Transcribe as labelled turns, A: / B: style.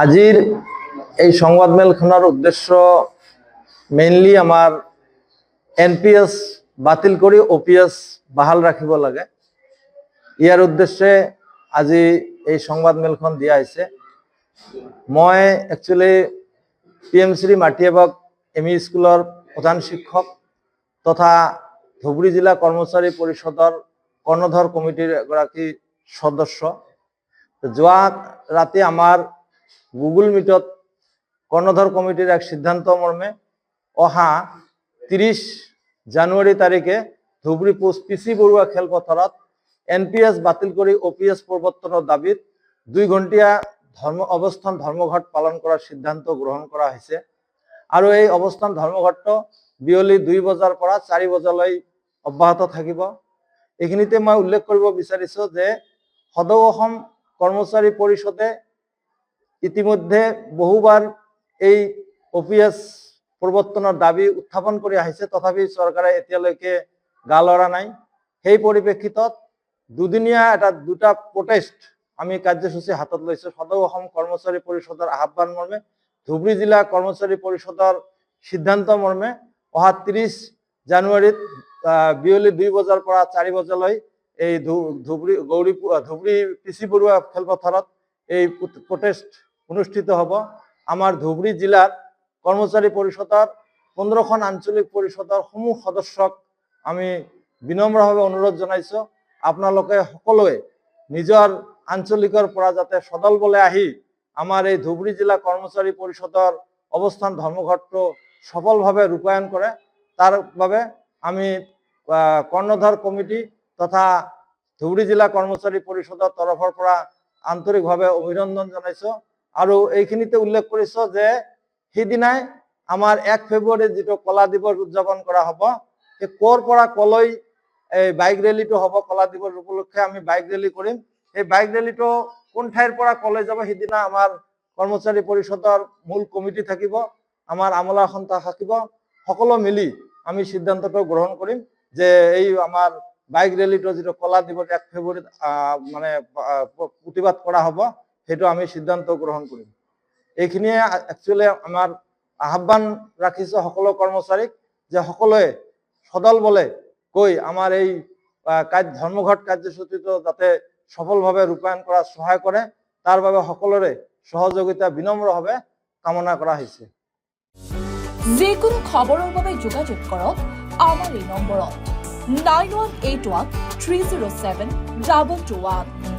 A: আজিৰ এই সংবাদমেলখনৰ উদ্দেশ্য মেইনলি আমাৰ এনপিএছ বাতিল কৰি ওপিএছ বাহাল ৰাখিব লাগে। ইয়াৰ উদ্দেশ্যে আজি এই সংবাদমেলখন দিয়া হৈছে। মই একচুৱেলি পিএমশ্ৰী মাটিয়াবাগ এমই স্কুলৰ প্ৰধান শিক্ষক তথা ধুবুৰী জিলা কৰ্মচাৰী পৰিষদৰ কৰ্ণধৰ কমিটিৰ এগৰাকী সদস্য। যোৱা ৰাতি আমাৰ গুগল মিটত কৰ্ণধৰ কমিটিৰ এক সিদ্ধান্ত মৰ্মে অহা 30 জানুৱাৰী তাৰিখে ধুবুৰী পিচি বৰুৱা খেলপথাৰত এনপিএছ বাতিল কৰি ওপিএছ প্ৰৱৰ্তনৰ দাবীত 2 ঘণ্টীয়া অৱস্থান ধৰ্মঘট পালন কৰাৰ সিদ্ধান্ত গ্ৰহণ কৰা হৈছে। আৰু এই অৱস্থান ধৰ্মঘটটো বিয়লি 2 বজাৰ পৰা 4 বজালৈ অব্যাহত থাকিব। এইখিনিতে মই উল্লেখ কৰিব বিচাৰিছো যে সদৌ অসম কৰ্মচাৰী পৰিষদে ইতিমধ্যে বহুবাৰ এই ওপিএছ প্ৰৱৰ্তনৰ দাবী উত্থাপন কৰি আহিছে, তথাপি চৰকাৰে এতিয়ালৈকে গা লৰা নাই। সেই পৰিপ্ৰেক্ষিতত দুটা প্ৰটেষ্ট আমি কাৰ্যসূচী হাতত লৈছো। সদৌ অসম কৰ্মচাৰী পৰিষদৰ আহ্বান মৰ্মে ধুবুৰী জিলা কৰ্মচাৰী পৰিষদৰ সিদ্ধান্ত মৰ্মে অহা 30 জানুৱাৰীত বিয়লি 2 বজাৰ পৰা 4 বজালৈ এই ধুবুৰী পিচি বৰুৱা খেলপথাৰত এই প্ৰটেষ্ট অনুষ্ঠিত হ'ব। আমাৰ ধুবুৰী জিলাৰ কৰ্মচাৰী পৰিষদৰ 15খন আঞ্চলিক পৰিষদৰ সমূহ সদস্যক আমি বিনম্ৰভাৱে অনুৰোধ জনাইছো, আপোনালোকে সকলোৱে নিজৰ আঞ্চলিকৰ পৰা যাতে সদল বলে আহি আমাৰ এই ধুবুৰী জিলা কৰ্মচাৰী পৰিষদৰ অৱস্থান ধৰ্মঘটটো সফলভাৱে ৰূপায়ণ কৰে। তাৰ বাবে আমি কৰ্ণধৰ কমিটি তথা ধুবুৰী জিলা কৰ্মচাৰী পৰিষদৰ তৰফৰ পৰা আন্তৰিকভাৱে অভিনন্দন জনাইছো। আৰু এইখিনিতে উল্লেখ কৰিছো যে সেইদিনাই আমাৰ 1 ফেব্ৰুৱাৰীত যিটো কলা দিৱস উদযাপন কৰা হ'ব, সেই ক'ৰ পৰা কলৈ এই বাইক ৰেলীটো হ'ব। কলা দিৱস উপলক্ষে আমি বাইক ৰেলী কৰিম। এই বাইক ৰেলীটো কোন ঠাইৰ পৰা কলৈ যাব সেইদিনা আমাৰ কৰ্মচাৰী পৰিষদৰ মূল কমিটি থাকিব, আমাৰ আমলা সন্থা থাকিব, সকলো মিলি আমি সিদ্ধান্তটো গ্ৰহণ কৰিম যে এই আমাৰ বাইক ৰেলীটো যিটো কলা দিৱস 1 ফেব্ৰুৱাৰীত মানে প্ৰতিবাদ কৰা হ'ব, সেইটো আমি সিদ্ধান্ত গ্ৰহণ কৰিম। এইখিনিয়ে একচুৱেলি আমাৰ আহ্বান ৰাখিছো সকলো কৰ্মচাৰীক যে সকলোৱে সদল বলে কৈ আমাৰ এই ধৰ্মঘট কাৰ্যসূচীটো যাতে সফলভাৱে ৰূপায়ণ কৰাত সহায় কৰে, তাৰ বাবে সকলোৰে সহযোগিতা বিনম্ৰভাৱে কামনা কৰা হৈছে।
B: যিকোনো খবৰৰ বাবে যোগাযোগ কৰক আমাৰ এই নম্বৰত 9181 307 2221।